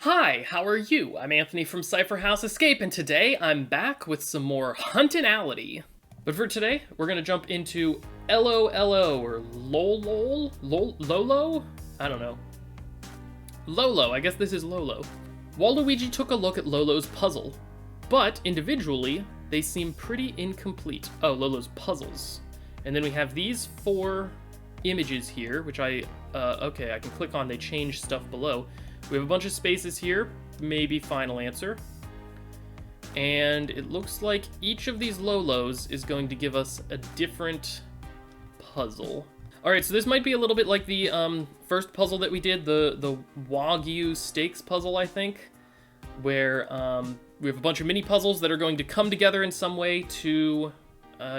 Hi, how are you? I'm Anthony from Cypher House Escape, and today I'm back with some more Huntinality. But for today, we're gonna jump into Lolo, or Lolo? I don't know. Lolo, I guess this is Lolo. Waluigi took a look at Lolo's puzzle, but individually, they seem pretty incomplete. Oh, Lolo's puzzles. And then we have these 4 images here, which I can click on, they change stuff below. We have a bunch of spaces here, maybe final answer. And it looks like each of these Lolos is going to give us a different puzzle. All right, so this might be a little bit like the first puzzle that we did, the Wagyu steaks puzzle, I think, where we have a bunch of mini puzzles that are going to come together in some way to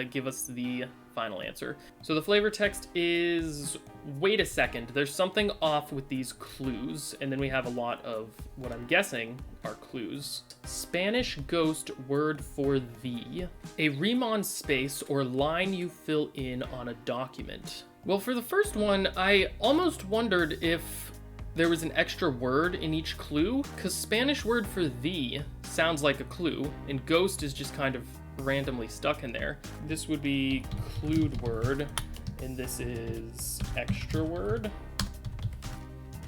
give us the final answer. So the flavor text is, wait a second, there's something off with these clues, and then we have a lot of what I'm guessing are clues. Spanish ghost word for thee. A Riemann space or line you fill in on a document. Well, for the first one, I almost wondered if there was an extra word in each clue, because Spanish word for thee sounds like a clue, and ghost is just kind of randomly stuck in there. This would be clued word, and this is extra word.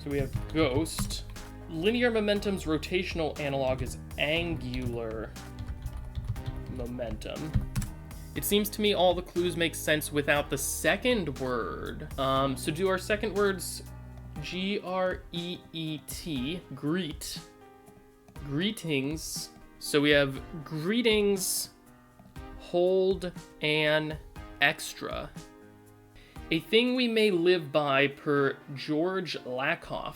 So we have ghost. Linear momentum's rotational analog is angular momentum. It seems to me all the clues make sense without the second word. So do our second words G-R-E-E-T, greet, greetings. So we have greetings, hold an extra. A thing we may live by per George Lakoff.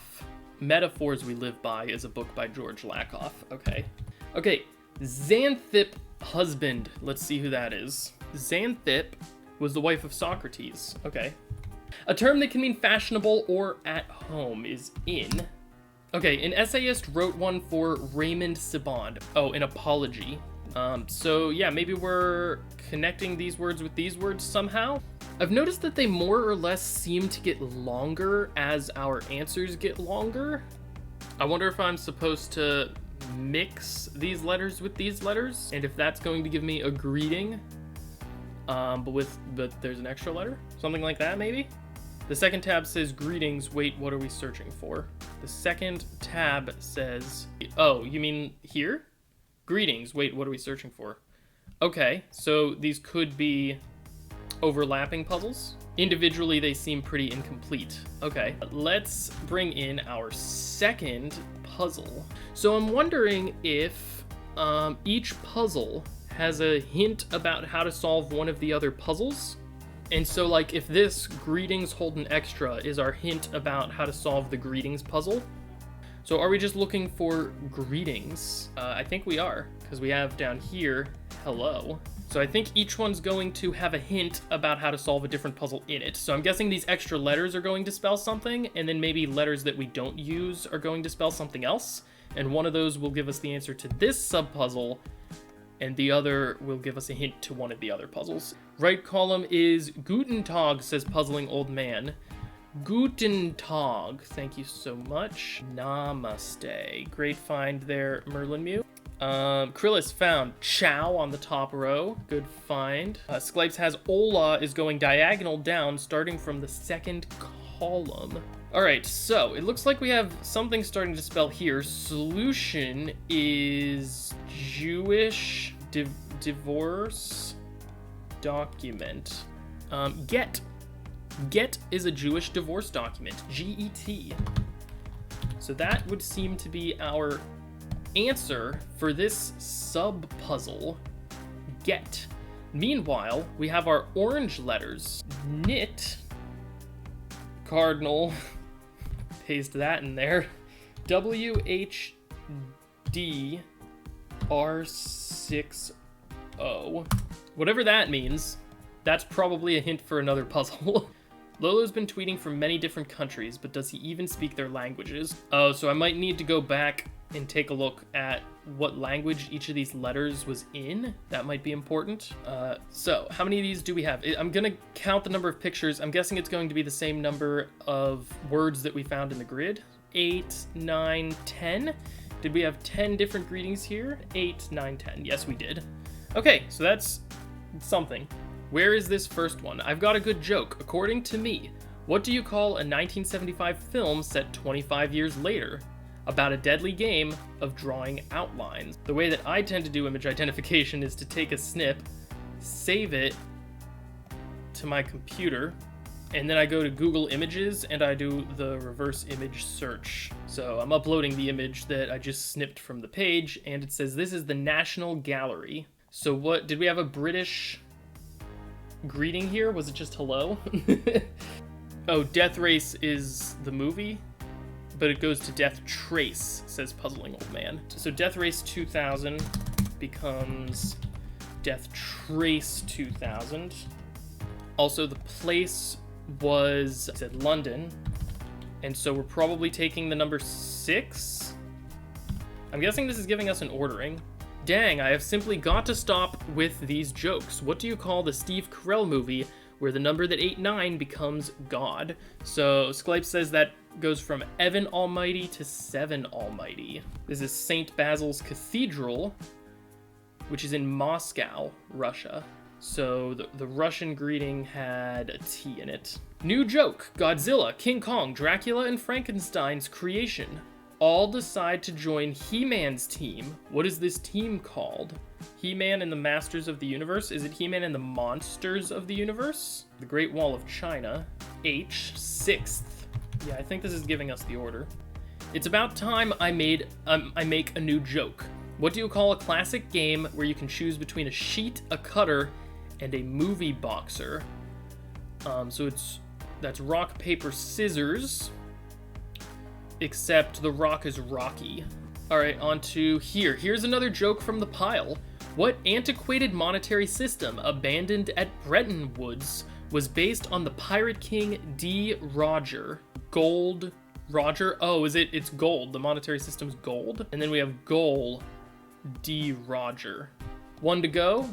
Metaphors We Live By is a book by George Lakoff. Okay, Xanthip husband. Let's see who that is. Xanthip was the wife of Socrates. Okay. A term that can mean fashionable or at home is in. Okay, an essayist wrote one for Raymond Sebond. Oh, an apology. So yeah, maybe we're connecting these words with these words somehow. I've noticed that they more or less seem to get longer as our answers get longer. I wonder if I'm supposed to mix these letters with these letters, and if that's going to give me a greeting, but there's an extra letter, something like that maybe. The second tab says greetings, wait, what are we searching for? The second tab says, oh, you mean here? Greetings, wait, what are we searching for? Okay, so these could be overlapping puzzles. Individually, they seem pretty incomplete. Okay, let's bring in our second puzzle. So I'm wondering if each puzzle has a hint about how to solve one of the other puzzles. And so like if this greetings hold an extra is our hint about how to solve the greetings puzzle. So are we just looking for greetings? I think we are, because we have down here, hello. So I think each one's going to have a hint about how to solve a different puzzle in it. So I'm guessing these extra letters are going to spell something, and then maybe letters that we don't use are going to spell something else. And one of those will give us the answer to this sub-puzzle, and the other will give us a hint to one of the other puzzles. Right column is Guten Tag, says Puzzling Old Man. Guten Tag, thank you so much. Namaste. Great find there, Merlin Mew. Krillis found Chow on the top row. Good find. Sklypes has Ola is going diagonal down, starting from the second column. All right, so it looks like we have something starting to spell here. Solution is Jewish divorce document. Get. Get is a Jewish divorce document, G-E-T. So that would seem to be our answer for this sub-puzzle, get. Meanwhile, we have our orange letters, knit, cardinal, paste that in there, WHDR60. Whatever that means, that's probably a hint for another puzzle. Lolo's been tweeting from many different countries, but does he even speak their languages? Oh, so I might need to go back and take a look at what language each of these letters was in. That might be important. So how many of these do we have? I'm gonna count the number of pictures. I'm guessing it's going to be the same number of words that we found in the grid. 8, 9, 10. Did we have 10 different greetings here? 8, 9, 10. Yes, we did. Okay, so that's something. Where is this first one? I've got a good joke. According to me, what do you call a 1975 film set 25 years later about a deadly game of drawing outlines? The way that I tend to do image identification is to take a snip, save it to my computer, and then I go to Google Images and I do the reverse image search. So I'm uploading the image that I just snipped from the page, and it says this is the National Gallery. So what, did we have a British greeting here? Was it just hello? Oh, Death Race is the movie, but it goes to Death Trace, says Puzzling Old Man. So Death Race 2000 becomes Death Trace 2000. Also, the place was, I said London, and so we're probably taking the number 6. I'm guessing this is giving us an ordering. Dang, I have simply got to stop with these jokes. What do you call the Steve Carell movie where the number that 89 becomes God? So Sklype says that goes from Evan Almighty to 7 Almighty. This is St. Basil's Cathedral, which is in Moscow, Russia. So the Russian greeting had a T in it. New joke: Godzilla, King Kong, Dracula, and Frankenstein's creation all decide to join He-Man's team. What is this team called? He-Man and the Masters of the Universe? Is it He-Man and the Monsters of the Universe? The Great Wall of China. H, 6th. Yeah, I think this is giving us the order. It's about time I make a new joke. What do you call a classic game where you can choose between a sheet, a cutter, and a movie boxer? So that's rock, paper, scissors, except the rock is Rocky. All right, on to here. Here's another joke from the pile. What antiquated monetary system abandoned at Bretton Woods was based on the Pirate King D. Roger? Gold Roger? Oh, it's gold. The monetary system's gold. And then we have Goal D. Roger. 1 to go.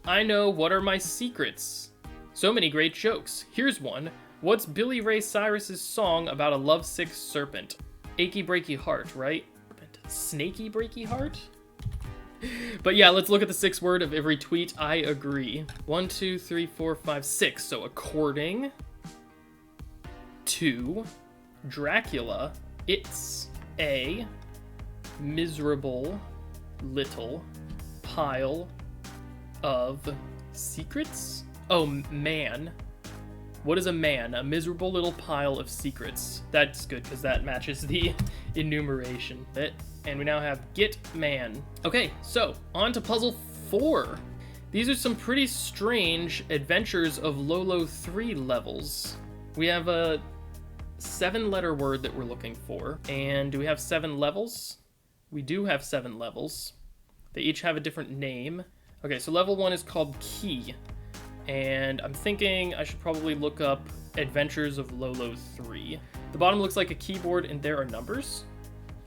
I know, what are my secrets? So many great jokes. Here's one. What's Billy Ray Cyrus's song about a lovesick serpent? Achy breaky heart, right? Snaky breaky heart? But yeah, let's look at the 6th word of every tweet. I agree. 1, 2, 3, 4, 5, 6. So according to Dracula, it's a miserable little pile of secrets? Oh, man. What is a man? A miserable little pile of secrets. That's good, because that matches the enumeration. And we now have Get Man. Okay, so on to puzzle 4. These are some pretty strange Adventures of Lolo 3 levels. We have a 7-letter word that we're looking for. And do we have 7 levels? We do have 7 levels. They each have a different name. Okay, so level 1 is called Key. And I'm thinking I should probably look up Adventures of Lolo 3. The bottom looks like a keyboard and there are numbers.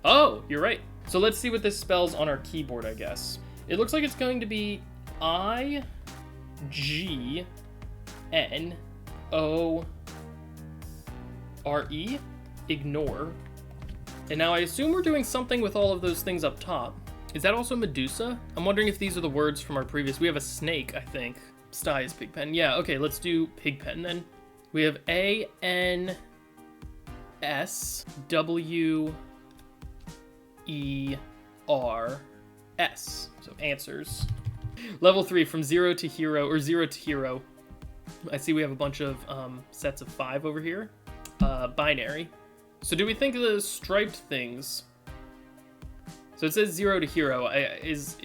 Oh, you're right. So let's see what this spells on our keyboard, I guess. It looks like it's going to be I-G-N-O-R-E. Ignore. And now I assume we're doing something with all of those things up top. Is that also Medusa? I'm wondering if these are the words from our previous. We have a snake, I think. Sty is Pigpen. Yeah, okay, let's do Pigpen then. We have A-N-S-W-E-R-S. So answers. Level 3, from 0 to hero, or 0 to hero. I see we have a bunch of sets of 5 over here. Binary. So do we think of the striped things? So it says 0 to hero. Is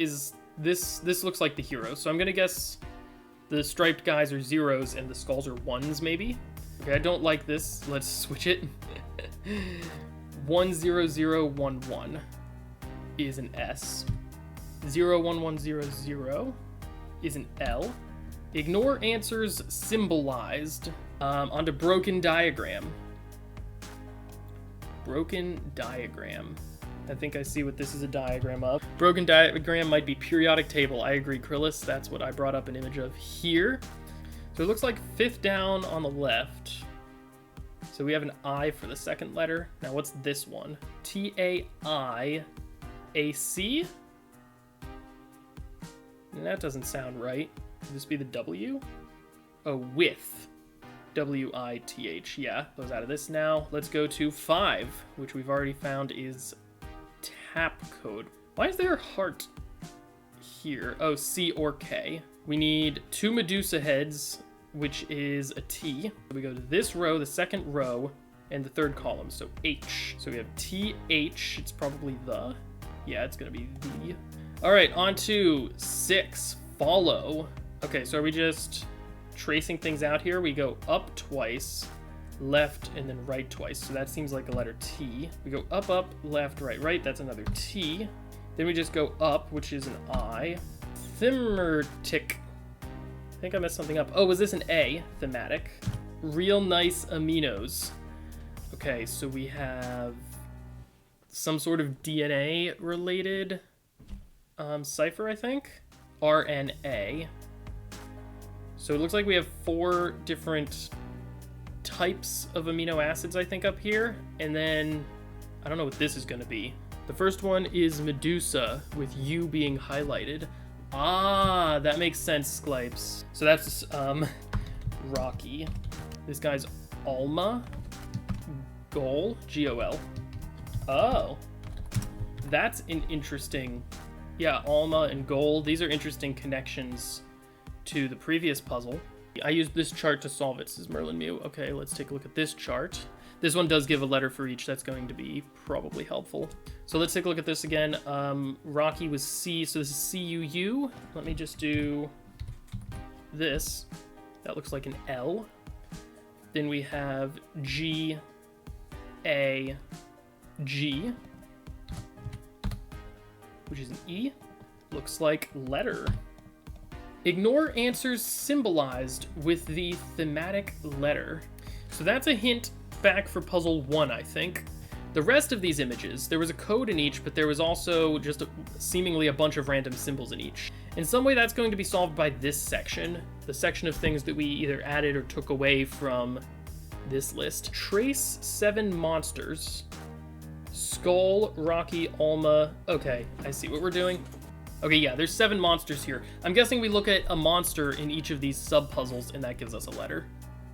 this looks like the hero. So I'm gonna guess the striped guys are 0s and the skulls are 1s, maybe? Okay, I don't like this. Let's switch it. 10011 is an S. 01100 is an L. Ignore answers symbolized. Onto broken diagram. Broken diagram. I think I see what this is a diagram of. Broken diagram might be periodic table. I agree, Krillis. That's what I brought up an image of here. So it looks like 5th down on the left. So we have an I for the second letter. Now what's this one? T-A-I-A-C? That doesn't sound right. Could this be the W? Oh, with. W-I-T-H. Yeah, goes out of this now. Let's go to 5, which we've already found is tap code. Why is there a heart here? Oh, C or K. We need 2 Medusa heads, which is a T. We go to this row, the second row, and the third column, so H. So we have T-H, it's probably the. Yeah, it's gonna be the. All right, on to 6, follow. Okay, so are we just tracing things out here? We go up twice, left, and then right twice. So that seems like a letter T. We go up, up, left, right, right. That's another T. Then we just go up, which is an I. Thematic. I think I messed something up. Oh, was this an A? Thematic. Real nice aminos. Okay, so we have some sort of DNA related Cypher, I think. RNA. So it looks like we have 4 different types of amino acids, I think, up here. And then, I don't know what this is going to be. The first one is Medusa, with U being highlighted. Ah, that makes sense, Sklipes. So that's, Rocky. This guy's Alma. Goal, G-O-L. Oh. That's an interesting... Yeah, Alma and Goal. These are interesting connections to the previous puzzle. I used this chart to solve it, says Merlin Mew. Okay, let's take a look at this chart. This one does give a letter for each. That's going to be probably helpful. So let's take a look at this again. Rocky was C, so this is C-U-U. Let me just do this. That looks like an L. Then we have G-A-G, which is an E. Looks like letter. Ignore answers symbolized with the thematic letter. So that's a hint back for puzzle 1, I think. The rest of these images, there was a code in each, but there was also just seemingly a bunch of random symbols in each. In some way, that's going to be solved by this section, the section of things that we either added or took away from this list. Trace 7 monsters. Skull, Rocky, Alma. Okay, I see what we're doing. Okay, yeah, there's 7 monsters here. I'm guessing we look at a monster in each of these sub-puzzles, and that gives us a letter.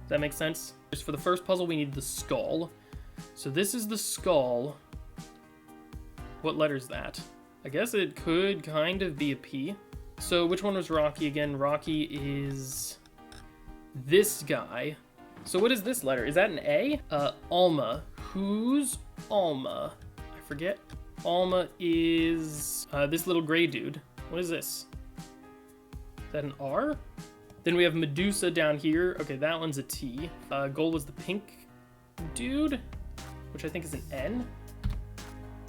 Does that make sense? Just for the first puzzle, we need the skull. So this is the skull. What letter is that? I guess it could kind of be a P. So which one was Rocky again? Rocky is this guy. So what is this letter? Is that an A? Alma. Who's Alma? I forget. Alma is this little gray dude. What is this? Is that an R? Then we have Medusa down here. Okay, that one's a T. Goal was the pink dude, which I think is an N.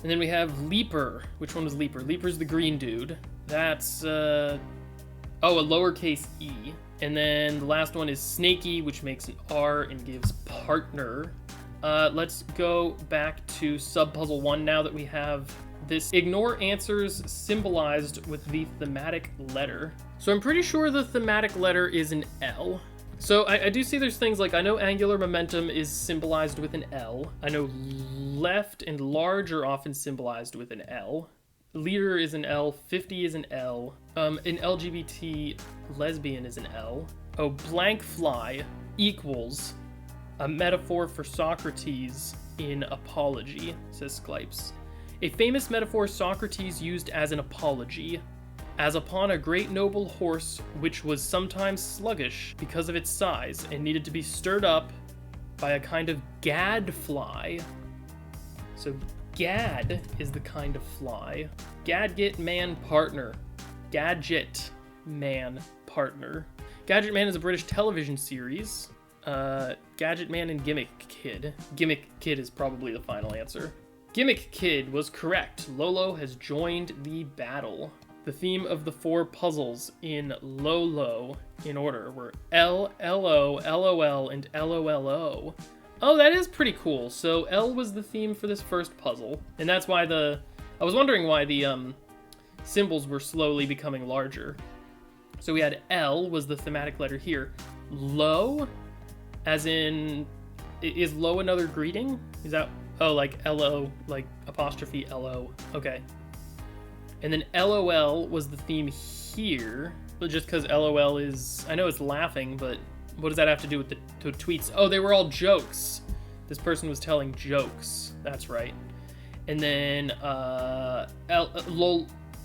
And then we have Leaper. Which one was Leaper? Leaper's the green dude. That's, oh, a lowercase e. And then the last one is Snaky, which makes an R and gives partner. Let's go back to sub-puzzle 1 now that we have this. Ignore answers symbolized with the thematic letter. So I'm pretty sure the thematic letter is an L. So I do see there's things like, I know angular momentum is symbolized with an L. I know left and large are often symbolized with an L. Leader is an L, 50 is an L. An LGBT lesbian is an L. Oh, blank fly equals a metaphor for Socrates in Apology, says Sklipes. A famous metaphor Socrates used as an apology, as upon a great noble horse which was sometimes sluggish because of its size and needed to be stirred up by a kind of gadfly. So gad is the kind of fly. Gadget man partner. Gadget man partner. Gadget Man is a British television series. Gadget Man and Gimmick Kid. Gimmick Kid is probably the final answer. Gimmick Kid was correct. Lolo has joined the battle. The theme of the 4 puzzles in Lolo in order were L, LO, LOL, and LOLO. Oh, that is pretty cool. So L was the theme for this first puzzle, and that's why I was wondering why the symbols were slowly becoming larger. So we had L was the thematic letter here. Lo, as in Is Lo another greeting? Is that, oh, like L-O, like apostrophe L-O. Okay. And then LOL was the theme here, but just because LOL is, I know it's laughing, but what does that have to do with the tweets? Oh, they were all jokes. This person was telling jokes. That's right. And then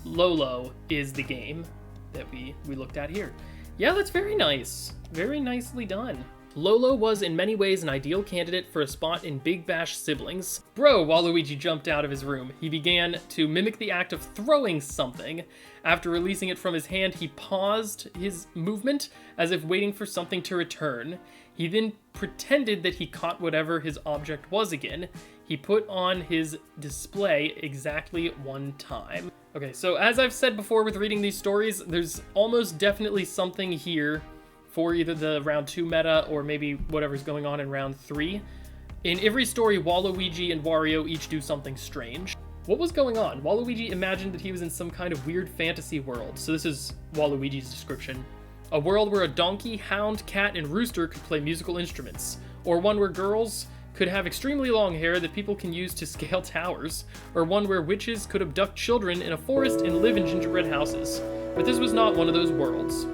Lolo is the game that we looked at here. Yeah, that's very nice. Very nicely done. Lolo was in many ways an ideal candidate for a spot in Big Bash Siblings. Bro, Waluigi jumped out of his room. He began to mimic the act of throwing something. After releasing it from his hand, he paused his movement as if waiting for something to return. He then pretended that he caught whatever his object was again. He put on his display exactly one time. Okay, so as I've said before with reading these stories, there's almost definitely something here for either the round 2 meta or maybe whatever's going on in round 3. In every story, Waluigi and Wario each do something strange. What was going on? Waluigi imagined that he was in some kind of weird fantasy world. So this is Waluigi's description. A world where a donkey, hound, cat, and rooster could play musical instruments. Or one where girls could have extremely long hair that people can use to scale towers. Or one where witches could abduct children in a forest and live in gingerbread houses. But this was not one of those worlds.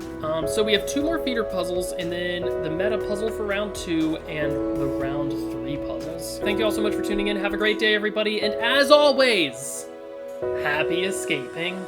So we have 2 more feeder puzzles, and then the meta puzzle for round 2 and the round 3 puzzles. Thank you all so much for tuning in. Have a great day, everybody. And as always, happy escaping.